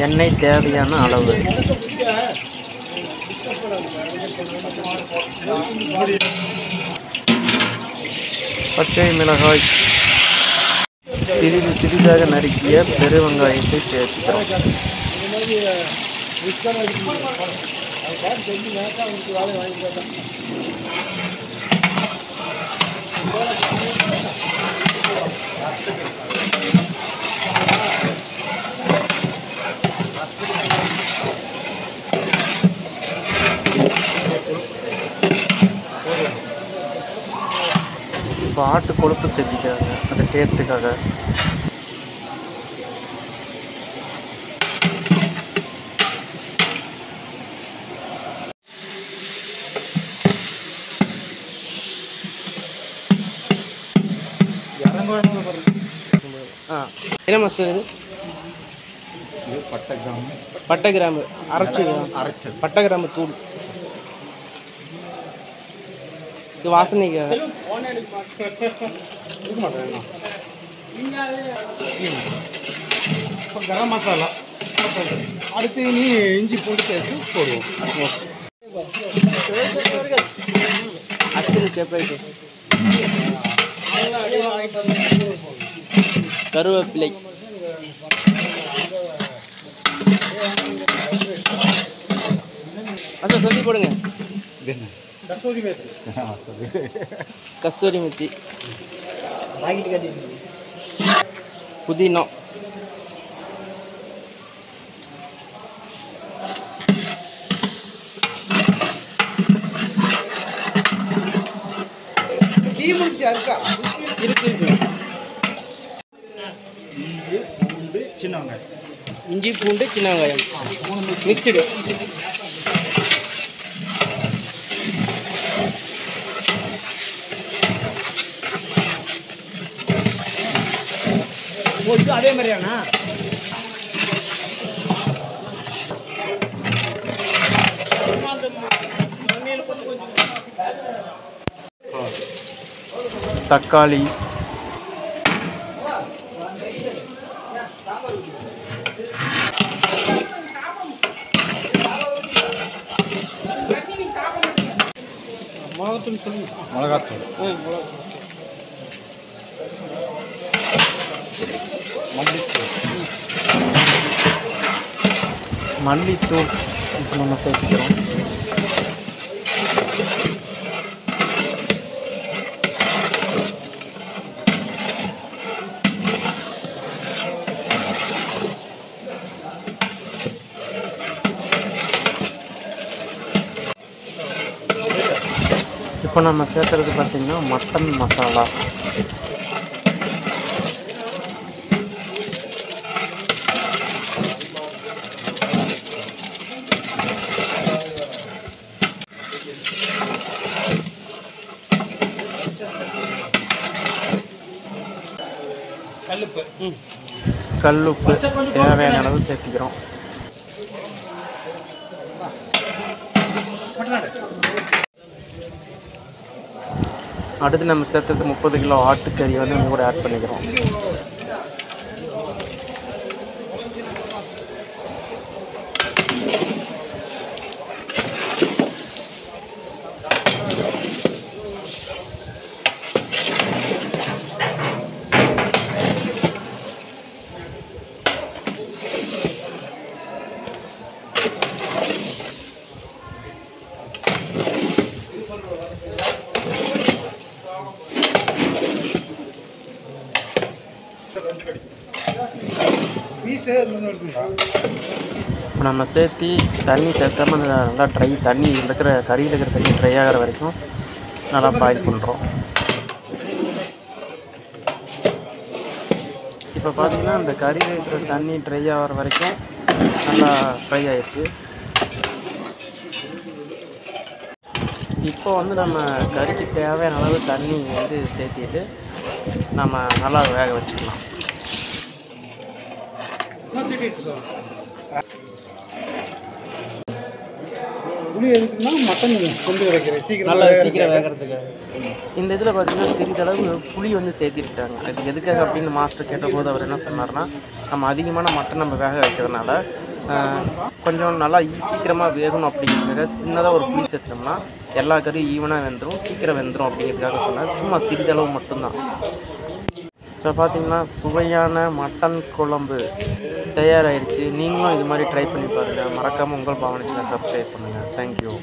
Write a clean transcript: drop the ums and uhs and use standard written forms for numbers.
எண்ணெய் தேவையான அளவு, பச்சை மிளகாய், சிறிது சிறிதாக நறுக்கிய பெரு வெங்காயத்தை சேர்க்கிறோம். இப்போ ஆட்டு கொழுப்பு சேர்த்திக்கிறாங்க அந்த டேஸ்ட்டுக்காக. என்ன மசாலா இது? பட்டை கிராம்பு அரைச்சி பட்டை கிராம்பு தூள். இது வாசனைக்கு. கரம் மசாலா அடுத்து நீ இஞ்சி பூண்டு பேஸ்ட்டு போடுவோம். கருவேப்பிலை, அதை சொல்லி போடுங்க. கஸ்தூரி மெத்தி, புதினா, இஞ்சி பூண்டு சின்ன வெங்காயம் மிக்சடு. அதே மாதிரியாண்ணா தக்காளி, மிளகாத்தூள், மல்லித்தூள் இப்போ நம்ம சேர்த்துக்கிறோம். இப்போ நம்ம சேர்த்துறது பார்த்திங்கன்னா மட்டன் மசாலா. கல்லுப்பு தேவையான அளவு சேர்த்துக்கிறோம். அடுத்து நம்ம சேர்த்தது 30 கிலோ ஆட்டுக்கறி வந்து நம்ம கூட ஆட் பண்ணிக்கிறோம். இப்போ நம்ம சேர்த்து தண்ணி சேர்த்தாம நல்லா ட்ரை தண்ணி இருக்கிற கறியில் இருக்கிற தண்ணி ட்ரை ஆகிற வரைக்கும் நல்லா பாயில் பண்ணுறோம். இப்போ பார்த்திங்கன்னா அந்த கறியில் இருக்கிற தண்ணி ட்ரை ஆகிற வரைக்கும் நல்லா ஃப்ரை ஆயிடுச்சு. இப்போ வந்து நம்ம கறிக்கு தேவையான அளவு தண்ணி வந்து சேர்த்திட்டு நம்ம நல்லா வேக வச்சுக்கலாம். புளி எதுக்குன்னா மட்டன் கொண்டு வைக்கிறேன் சீக்கிரம் வேகிறதுக்கு. இந்த இதில் பார்த்திங்கன்னா சிறிதளவு புளி வந்து சேர்த்திருக்காங்க. அது எதுக்காக அப்படின்னு மாஸ்டர் கேட்டபோது அவர் என்ன சொன்னார்னா, நம்ம அதிகமான மட்டன் நம்ம வேக வைக்கிறதுனால கொஞ்சம் நல்லா சீக்கிரமாக வேகணும் அப்படிங்கிறதுக்காக சின்னதாக ஒரு புளி சேர்த்துட்டோம்னா எல்லா கறியும் ஈவனாக வெந்துடும், சீக்கிரம் வெந்துடும் அப்படிங்கிறதுக்காக சொன்னேன். சும்மா சிறிதளவு மட்டும்தான். இப்போ பார்த்தீங்கன்னா சுவையான மட்டன் குழம்பு தயாராகிடுச்சு. நீங்களும் இது மாதிரி ட்ரை பண்ணி பாருங்கள். மறக்காமல் உங்கள் பாவனை சேனலை சப்ஸ்கிரைப் பண்ணுங்கள். தேங்க்யூ.